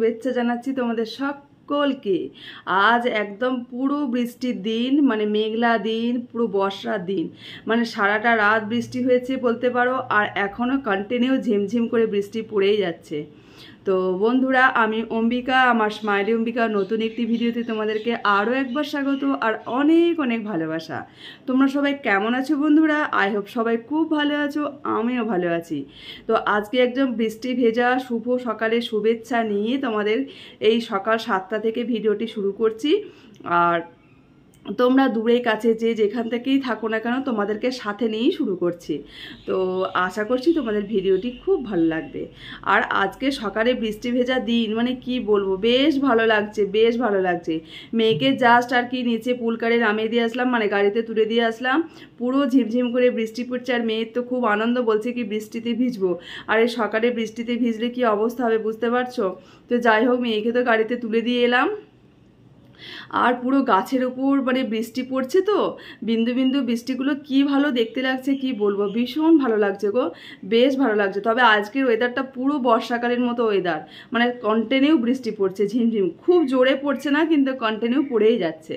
শুভেচ্ছা জানাচ্ছি তোমাদের সকলকে। আজ একদম পুরো বৃষ্টির দিন, মানে মেঘলা দিন, পুরো বর্ষার দিন, মানে সারাটা রাত বৃষ্টি হয়েছে বলতে পারো, আর এখনও কন্টিনিউ ঝিমঝিম করে বৃষ্টি পড়েই যাচ্ছে। তো বন্ধুরা, আমি অম্বিকা, আমার স্মাইলি অম্বিকা নতুন একটি ভিডিওতে তোমাদেরকে আরও একবার স্বাগত আর অনেক অনেক ভালোবাসা। তোমরা সবাই কেমন আছো বন্ধুরা? আই হোপ সবাই খুব ভালো আছো, আমিও ভালো আছি। তো আজকে একদম বৃষ্টি ভেজা শুভ সকালে শুভেচ্ছা নিয়ে তোমাদের এই সকাল 7টা থেকে ভিডিওটি শুরু করছি। আর তোমরা দূরে কাছে যে যেখান থেকেই থাকো না কেন, তোমাদেরকে সাথে নিয়েই শুরু করছি। তো আশা করছি তোমাদের ভিডিওটি খুব ভালো লাগবে। আর আজকে সকালে বৃষ্টি ভেজা দিন, মানে কি বলবো, বেশ ভালো লাগছে, বেশ ভালো লাগছে। মেয়েকে জাস্ট আর কি নিচে পুলকারে নামিয়ে দিয়ে আসলাম, মানে গাড়িতে তুলে দিয়ে আসলাম। পুরো ঝিমঝিম করে বৃষ্টি পড়ছে, আর মেয়ের তো খুব আনন্দ, বলছে কি বৃষ্টিতে ভিজবো। আর এই সকালে বৃষ্টিতে ভিজলে কি অবস্থা হবে বুঝতে পারছো। তো যাই হোক, মেয়েকে তো গাড়িতে তুলে দিয়ে এলাম। আর পুরো গাছের উপর মানে বৃষ্টি পড়ছে, তো বিন্দু বিন্দু বৃষ্টিগুলো কি ভালো দেখতে লাগছে, কি বলবো, ভীষণ ভালো লাগছে গো, বেশ ভালো লাগছে। তবে আজকের ওয়েদারটা পুরো বর্ষাকালের মতো ওয়েদার, মানে কন্টিনিউ বৃষ্টি পড়ছে, ঝিমঝিম, খুব জোরে পড়ছে না, কিন্তু কন্টিনিউ পড়েই যাচ্ছে।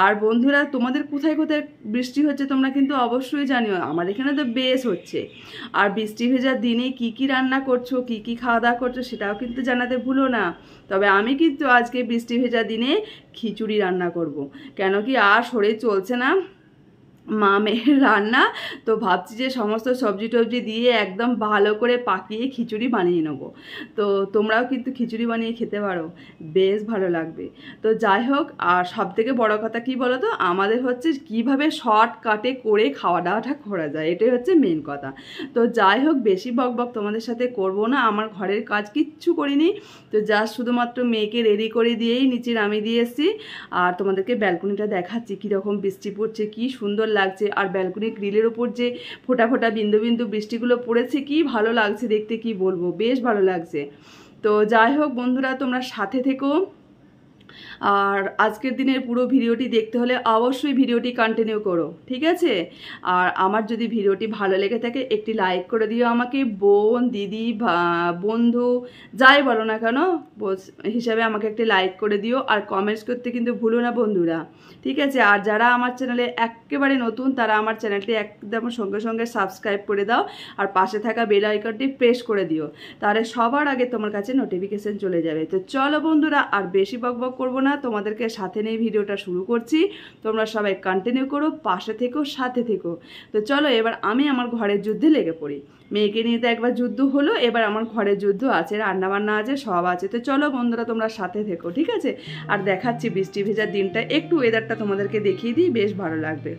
আর বন্ধুরা, তোমাদের কোথায় কোথায় বৃষ্টি হচ্ছে তোমরা কিন্তু অবশ্যই জানিও। আমার এখানে তো বেশ হচ্ছে। আর বৃষ্টি ভেজার দিনে কি কি রান্না করছো, কি কি খাওয়া দাওয়া করছো, সেটাও কিন্তু জানাতে ভুলো না। তবে আমি কিন্তু আজকে বৃষ্টি ভেজা দিনে খিচুড়ি রান্না করব। কেন কি আর শরীর চলছে না, মা মেয়ের রান্না, তো ভাবছি যে সমস্ত সবজি টবজি দিয়ে একদম ভালো করে পাকিয়ে খিচুড়ি বানিয়ে নেবো। তো তোমরাও কিন্তু খিচুড়ি বানিয়ে খেতে পারো, বেশ ভালো লাগবে। তো যাই হোক, আর সব থেকে বড়ো কথা কি বলো তো, আমাদের হচ্ছে কিভাবে শর্টকাটে করে খাওয়া দাওয়াটা করা যায়, এটাই হচ্ছে মেন কথা। তো যাই হোক, বেশি বকবক তোমাদের সাথে করব না, আমার ঘরের কাজ কিচ্ছু করিনি। তো জাস্ট শুধুমাত্র মেয়েকে রেডি করে দিয়েই নিচে নামিয়ে দিয়ে এসেছি। আর তোমাদেরকে ব্যালকনিটা দেখাচ্ছি কীরকম বৃষ্টি পড়ছে, কি সুন্দর লাগছে। আর ব্যালকনির গ্রিলের ওপর যে ফোটা ফোটা বিন্দু বিন্দু বৃষ্টিগুলো পড়েছে, কি ভালো লাগছে দেখতে, কি বলবো, বেশ ভালো লাগছে। তো যাই হোক বন্ধুরা, তোমরা সাথে থেকো। আর আজকের দিনের পুরো ভিডিওটি দেখতে হলে অবশ্যই ভিডিওটি কন্টিনিউ করো, ঠিক আছে? আর আমার যদি ভিডিওটি ভালো লেগে থাকে একটি লাইক করে দিও আমাকে, বোন, দিদি, বন্ধু, যাই বলো না কেন হিসাবে আমাকে একটি লাইক করে দিও। আর কমেন্টস করতে কিন্তু ভুলো না বন্ধুরা, ঠিক আছে? আর যারা আমার চ্যানেলে একেবারে নতুন, তারা আমার চ্যানেলটি একদম সঙ্গে সঙ্গে সাবস্ক্রাইব করে দাও, আর পাশে থাকা বেল আইকনটি প্রেস করে দিও, তাহলে সবার আগে তোমার কাছে নোটিফিকেশন চলে যাবে। তো চলো বন্ধুরা, আর বেশি বকবক করবো না, তোমাদেরকে সাথে নিয়ে ভিডিওটা শুরু করছি। তোমরা সবাই কন্টিনিউ করো, পাশে থেকো, সাথে থেকো। তো চলো, এবার আমি আমার ঘরের যুদ্ধে লেগে পড়ি। মেয়েকে নিয়ে তো একবার যুদ্ধ হলো, এবার আমার ঘরের যুদ্ধ আছে, রান্নাবান্না আছে, সব আছে। তো চলো বন্ধুরা, তোমরা সাথে থেকো, ঠিক আছে? আর দেখাচ্ছি বৃষ্টি ভেজার দিনটা, একটু ওয়েদারটা তোমাদেরকে দেখিয়ে দিই, বেশ ভালো লাগবে।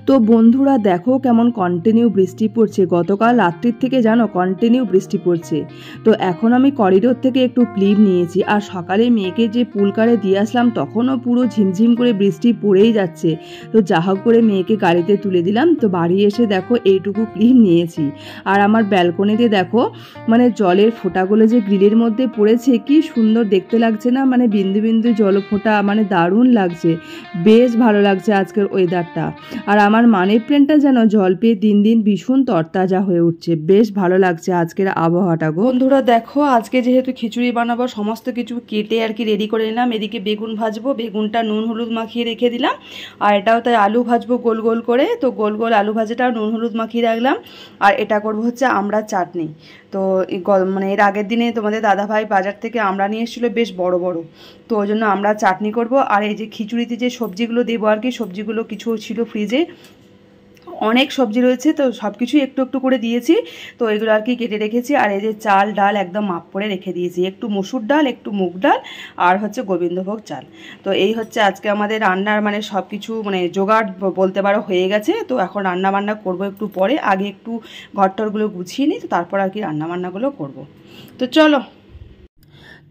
তো বন্ধুরা দেখো কেমন কন্টিনিউ বৃষ্টি পড়ছে, গতকাল রাত্রির থেকে জানো কন্টিনিউ বৃষ্টি পড়ছে। তো এখন আমি করিডোর থেকে একটু ক্লিপ নিয়েছি, আর সকালে মেয়েকে যে পুলকারে দিয়ে আসলাম তখনও পুরো ঝিমঝিম করে বৃষ্টি পড়েই যাচ্ছে। তো যা হোক করে মেয়েকে গাড়িতে তুলে দিলাম। তো বাড়ি এসে দেখো এইটুকু ক্লিপ নিয়েছি। আর আমার ব্যালকনিতে দেখো মানে জলের ফোঁটাগুলো যে গ্রিলের মধ্যে পড়েছে, কি সুন্দর দেখতে লাগছে না, মানে বিন্দু বিন্দু জল ফোঁটা, মানে দারুণ লাগছে, বেশ ভালো লাগছে আজকের ওয়েদারটা। আর আমার মানি প্ল্যান্টটা যেন জল পেয়ে দিন দিন ভীষণ তরতাজা হয়ে উঠছে, বেশ ভালো লাগছে আজকের আবহাওয়াটা গো। বন্ধুরা দেখো, আজকে যেহেতু খিচুড়ি বানাবো, সমস্ত কিছু কেটে আর কি রেডি করে নিলাম। এদিকে বেগুন ভাজবো, বেগুনটা নুন হলুদ মাখিয়ে রেখে দিলাম। আর এটাও তাই আলু ভাজবো গোল গোল করে, তো গোল গোল আলু ভাজাটাও নুন হলুদ মাখিয়ে রাখলাম। আর এটা করবো হচ্ছে আমড়ার চাটনি। তো মানে এর আগের দিনে তোমাদের দাদাভাই বাজার থেকে আমড়া নিয়ে এসেছিলো, বেশ বড় বড়, তো ওই জন্য আমরা চাটনি করব। আর এই যে খিচুড়িতে যে সবজিগুলো দেবো আর কি, সবজিগুলো কিছু ছিল ফ্রিজে, অনেক সবজি রয়েছে, তো সব কিছুই একটু একটু করে দিয়েছি। তো এগুলো আর কি কেটে রেখেছি। আর এই যে চাল ডাল একদম মাপ করে রেখে দিয়েছি, একটু মসুর ডাল, একটু মুগ ডাল, আর হচ্ছে গোবিন্দভোগ চাল। তো এই হচ্ছে আজকে আমাদের রান্নার মানে সব কিছু মানে জোগাড় বলতে পারো হয়ে গেছে। তো এখন রান্না বান্না করবো একটু পরে, আগে একটু ঘরটরগুলো গুছিয়ে নিই, তো তারপর আর কি রান্নাবান্নাগুলো করবো। তো চলো।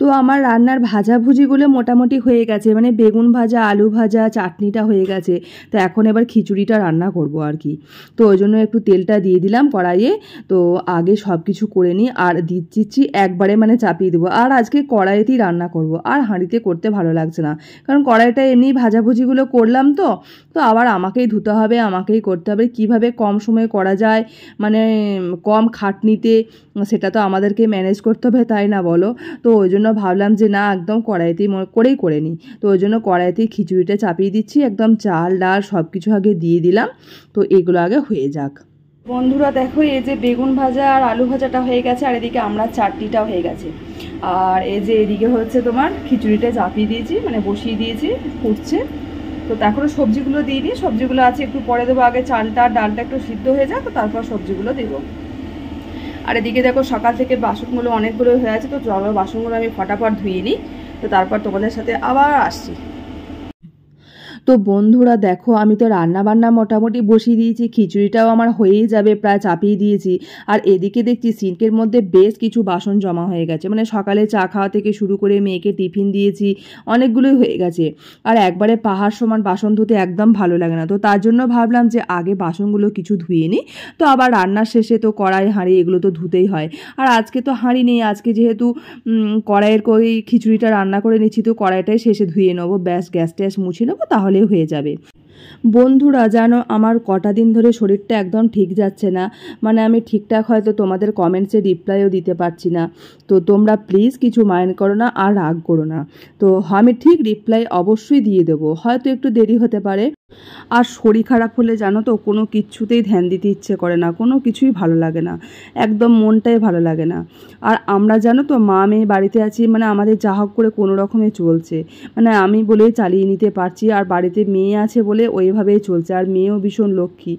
তো আমার রান্নার ভাজাভুজিগুলো মোটামুটি হয়ে গেছে, মানে বেগুন ভাজা, আলু ভাজা, চাটনিটা হয়ে গেছে। তো এখন এবার খিচুড়িটা রান্না করব আর কি। তো ওই জন্য একটু তেলটা দিয়ে দিলাম কড়াইয়ে। তো আগে সব কিছু করে নিই, আর দিচ্ছি একবারে মানে চাপিয়ে দেবো। আর আজকে কড়াইতেই রান্না করব, আর হাঁড়িতে করতে ভালো লাগছে না, কারণ কড়াইটা এমনি ভাজাভুজিগুলো করলাম, তো তো আবার আমাকেই ধুতে হবে, আমাকেই করতে হবে। কিভাবে কম সময়ে করা যায়, মানে কম খাটনিতে, সেটা তো আমাদেরকে ম্যানেজ করতে হবে, তাই না বলো? তো ওই জন্য জন্য ভাবলাম যে না একদম কড়াইতেই করেই করে নিই। তো ওই জন্য কড়াইতেই খিচুড়িটা চাপিয়ে দিচ্ছি, একদম চাল ডাল সব কিছু আগে দিয়ে দিলাম। তো এগুলো আগে হয়ে যাক। বন্ধুরা দেখো, এই যে বেগুন ভাজা আর আলু ভাজাটা হয়ে গেছে, আর এদিকে আমরা চাটনিটাও হয়ে গেছে। আর এই যে এদিকে হচ্ছে তোমার খিচুড়িটা চাপিয়ে দিয়েছি, মানে বসিয়ে দিয়েছি, ফুটছে। তো তারপরে সবজিগুলো দিয়ে দিই, সবজিগুলো আছে একটু পরে দেবো, আগে চালটা ডালটা একটু সিদ্ধ হয়ে যাক, তারপর সবজিগুলো দেবো। আর এদিকে দেখো সকাল থেকে বাসনগুলো অনেকগুলো হয়ে আছে, তো চলো বাসনগুলো আমি ফটাফট ধুয়ে নিই, তো তারপর তোমাদের সাথে আবার আসছি। তো বন্ধুরা দেখো, আমি তো রান্না বান্না মোটামুটি বসিয়ে দিয়েছি, খিচুড়িটাও আমার হয়েই যাবে, প্রায় চাপিয়ে দিয়েছি। আর এদিকে দেখছি সিঙ্কের মধ্যে বেশ কিছু বাসন জমা হয়ে গেছে, মানে সকালে চা খাওয়া থেকে শুরু করে মেয়েকে টিফিন দিয়েছি, অনেকগুলোই হয়ে গেছে। আর একবারে পাহাড় সমান বাসন ধুতে একদম ভালো লাগে না, তো তার জন্য ভাবলাম যে আগে বাসনগুলো কিছু ধুয়ে নিই, তো আবার রান্নার শেষে তো কড়াই হাঁড়ি এগুলো তো ধুতেই হয়। আর আজকে তো হাঁড়ি নেই, আজকে যেহেতু কড়াইয়ের করে খিচুড়িটা রান্না করে নিচ্ছি, তো কড়াইটাই শেষে ধুয়ে নেবো, ব্যাস গ্যাস ট্যাস মুছে নেবো, তাহলে হয়ে যাবে। বন্ধুরা জানো, আমার কটা দিন ধরে শরীরটা একদম ঠিক যাচ্ছে না, মানে আমি ঠিকঠাক হয়তো তোমাদের কমেন্টসে রিপ্লাইও দিতে পারছি না, তো তোমরা প্লিজ কিছু মাইন্ড করো না আর রাগ করো না। তো আমি ঠিক রিপ্লাই অবশ্যই দিয়ে দেবো, হয়তো একটু দেরি হতে পারে। আর শরীর খারাপ হলে জানো তো কোনো কিছুতেই ধ্যান দিতে ইচ্ছে করে না, কোনো কিছুই ভালো লাগে না, একদম মনটাই ভালো লাগে না। আর আমরা জানো তো মা মেয়ে বাড়িতে আছি, মানে আমাদের যা হোক করে কোনো রকমে চলছে, মানে আমি বলেই চালিয়ে নিতে পারছি, আর বাড়িতে মেয়ে আছে বলে ওইভাবেই চলছে, আর মেয়েও ভীষণ লক্ষ্মী।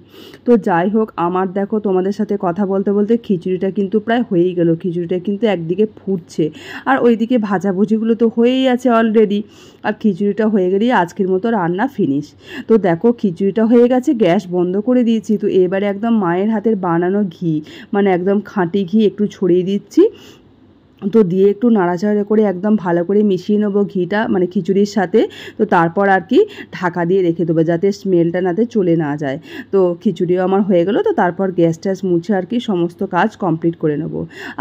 তো যাই হোক, আমার দেখো তোমাদের সাথে কথা বলতে বলতে খিচুড়িটা কিন্তু প্রায় হয়েই গেল, খিচুড়িটা কিন্তু একদিকে ফুটছে, আর ওইদিকে ভাজাভুজিগুলো তো হয়েই আছে অলরেডি, আর খিচুড়িটা হয়ে গেলেই আজকের মতো রান্না ফিনিশ। তো দেখো খিচুড়িটা হয়ে গেছে, গ্যাস বন্ধ করে দিয়েছি। তো এবারে একদম মায়ের হাতের বানানো ঘি, মানে একদম খাঁটি ঘি একটু ছড়িয়ে দিচ্ছি, তো দিয়ে একটু নাড়াচাড়া করে একদম ভালো করে মিশিয়ে নেবো ঘিটা, মানে খিচুড়ির সাথে। তো তারপর আর কি ঢাকা দিয়ে রেখে দেবো, যাতে স্মেলটা নাতে চলে না যায়। তো খিচুড়িও আমার হয়ে গেলো, তো তারপর গ্যাস ট্যাস মুছে আর কি সমস্ত কাজ কমপ্লিট করে নেব।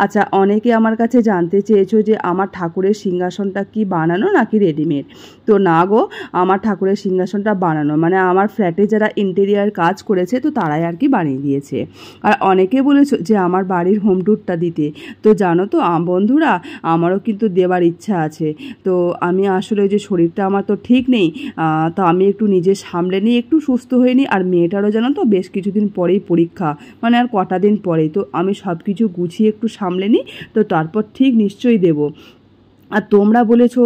আচ্ছা, অনেকে আমার কাছে জানতে চেয়েছো যে আমার ঠাকুরের সিংহাসনটা কি বানানো নাকি রেডিমেড। তো না গো, আমার ঠাকুরের সিংহাসনটা বানানো, মানে আমার ফ্ল্যাটে যারা ইন্টেরিয়ার কাজ করেছে তো তারাই আর কি বানিয়ে দিয়েছে। আর অনেকে বলেছো যে আমার বাড়ির হোম ট্যুরটা দিতে, তো জানো তো বন্ধুরা, আমারও কিন্তু দেওয়ার ইচ্ছা আছে। তো আমি আসলে যে শরীরটা আমার তো ঠিক নেই, তো আমি একটু নিজে সামলে নিই, একটু সুস্থ হয়ে নিই। আর মেয়েটারও জানো তো বেশ কিছুদিন পরেই পরীক্ষা, মানে আর কটা দিন পরেই, তো আমি সব কিছু গুছিয়ে একটু সামলে নিই, তো তারপর ঠিক নিশ্চয়ই দেবো। আর তোমরা বলেছো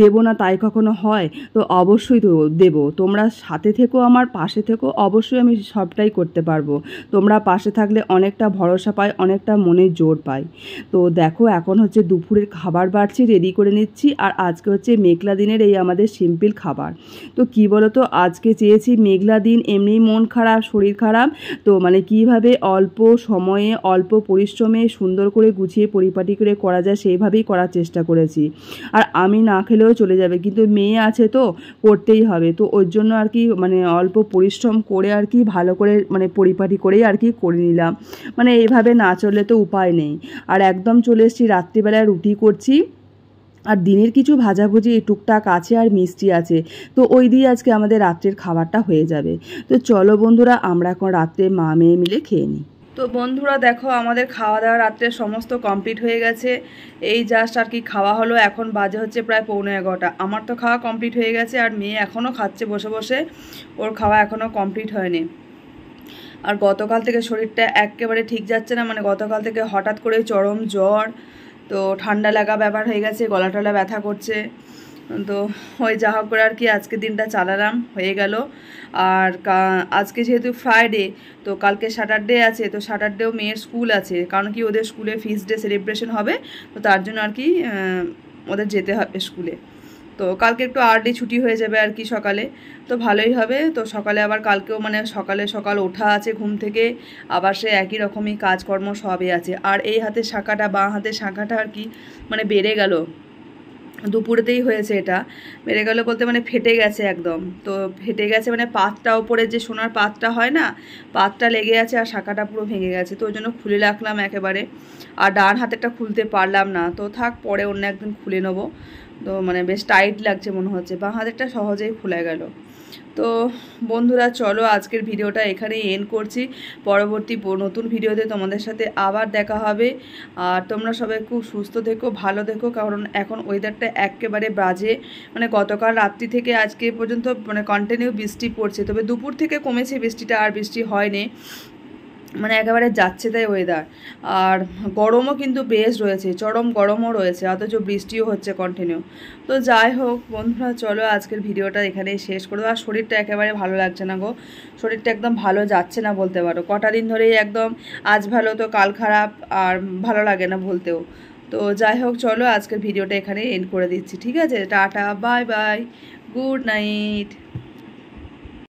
দেবো না, তাই কখনো হয়? তো অবশ্যই তো দেবো, তোমরা সাথে থেকো, আমার পাশে থেকো, অবশ্যই আমি সবটাই করতে পারবো। তোমরা পাশে থাকলে অনেকটা ভরসা পাই, অনেকটা মনে জোর পাই। তো দেখো, এখন হচ্ছে দুপুরের খাবার বাড়ছি, রেডি করে নিচ্ছি। আর আজকে হচ্ছে মেঘলা দিনের এই আমাদের সিম্পল খাবার। তো কি বলো তো, আজকে চেয়েছি মেঘলা দিন, এমনিই মন খারাপ, শরীর খারাপ, তো মানে কিভাবে অল্প সময়ে অল্প পরিশ্রমে সুন্দর করে গুছিয়ে পরিপাটি করে করা যায়, সেইভাবেই করার চেষ্টা করেছি। আর আমি না খেলেও চলে যাবে, কিন্তু মেয়ে আছে তো করতেই হবে, তো ওর জন্য আর কি মানে অল্প পরিশ্রম করে আর কি ভালো করে মানে পরিপাটি করেই আর কি করে নিলাম, মানে এইভাবে না চললে তো উপায় নেই। আর একদম চলে এসেছি, রাত্রিবেলায় রুটি করছি, আর দিনের কিছু ভাজাভুজি টুকটাক আছে, আর মিষ্টি আছে, তো ওই দিয়ে আজকে আমাদের রাত্রের খাবারটা হয়ে যাবে। তো চলো বন্ধুরা, আমরা এখন রাত্রে মা মেয়ে মিলে খেয়ে নিই। তো বন্ধুরা দেখো, আমাদের খাওয়া দাওয়া রাত্রে সমস্ত কমপ্লিট হয়ে গেছে, এই জাস্ট আর কি খাওয়া হলো, এখন বাজে হচ্ছে প্রায় 11:15। আমার তো খাওয়া কমপ্লিট হয়ে গেছে, আর মেয়ে এখনও খাচ্ছে বসে বসে, ওর খাওয়া এখনও কমপ্লিট হয়নি। আর গতকাল থেকে শরীরটা একেবারে ঠিক যাচ্ছে না, মানে গতকাল থেকে হঠাৎ করে চরম জ্বর, তো ঠান্ডা লাগা ব্যাপার হয়ে গেছে, গলা টলা ব্যথা করছে। তো ওই যা হোক করে আর কি আজকে দিনটা চালালাম, হয়ে গেল। আর আজকে যেহেতু ফ্রাইডে, তো কালকে স্যাটারডে আছে, তো স্যাটারডেও মেয়ের স্কুল আছে, কারণ কি ওদের স্কুলে ফিস্ট ডে সেলিব্রেশন হবে, তো তার জন্য আর কি ওদের যেতে হবে স্কুলে। তো কালকে একটু আর্লি ছুটি হয়ে যাবে আর কি সকালে, তো ভালোই হবে। তো সকালে আবার কালকেও মানে সকাল ওঠা আছে ঘুম থেকে, আবার সে একই রকমই কাজকর্ম সবই আছে। আর এই হাতের শাঁখাটা, বাঁ হাতের শাঁখাটা আর কি মানে বেড়ে গেল, দুপুরেতেই হয়েছে এটা, বেড়ে গেল বলতে মানে ফেটে গেছে একদম। তো ফেটে গেছে মানে পাতটা ওপরে যে সোনার পাতটা হয় না, পাতটা লেগে আছে, আর শাঁখাটা পুরো ভেঙে গেছে, তো ওই জন্য খুলে রাখলাম একেবারে। আর ডান হাতেরটা খুলতে পারলাম না, তো থাক, পরে অন্য একদিন খুলে নেবো। তো মানে বেশ টাইট লাগছে মনে হচ্ছে, বাঁ হাতেরটা সহজেই খুলে গেল। তো বন্ধুরা চলো আজকের ভিডিওটা এখানেই এন্ড করছি। পরবর্তী নতুন ভিডিওতে তোমাদের সাথে আবার দেখা হবে। আর তোমরা সবাই খুব সুস্থ থেকো, ভালো থেকো, কারণ এখন ওয়েদারটা একেবারে বাজে। মানে গতকাল রাত্রি থেকে আজকে পর্যন্ত মানে কন্টিনিউ বৃষ্টি পড়ছে, তবে দুপুর থেকে কমেছে বৃষ্টিটা, আর বৃষ্টি হয়নি, মানে একেবারে যাচ্ছে তাই ওয়েদার। আর গরমও কিন্তু বেশ রয়েছে, চরম গরমও রয়েছে, অথচ বৃষ্টিও হচ্ছে কন্টিনিউ। তো যাই হোক বন্ধুরা, চলো আজকের ভিডিওটা এখানেই শেষ করবো। আর শরীরটা একেবারে ভালো লাগছে না গো, শরীরটা একদম ভালো যাচ্ছে না বলতে পারো। কটা দিন ধরেই একদম আজ ভালো তো কাল খারাপ, আর ভালো লাগে না বলতেও। তো যাই হোক চলো আজকের ভিডিওটা এখানে এন্ড করে দিচ্ছি, ঠিক আছে? Tata, bye bye, good night.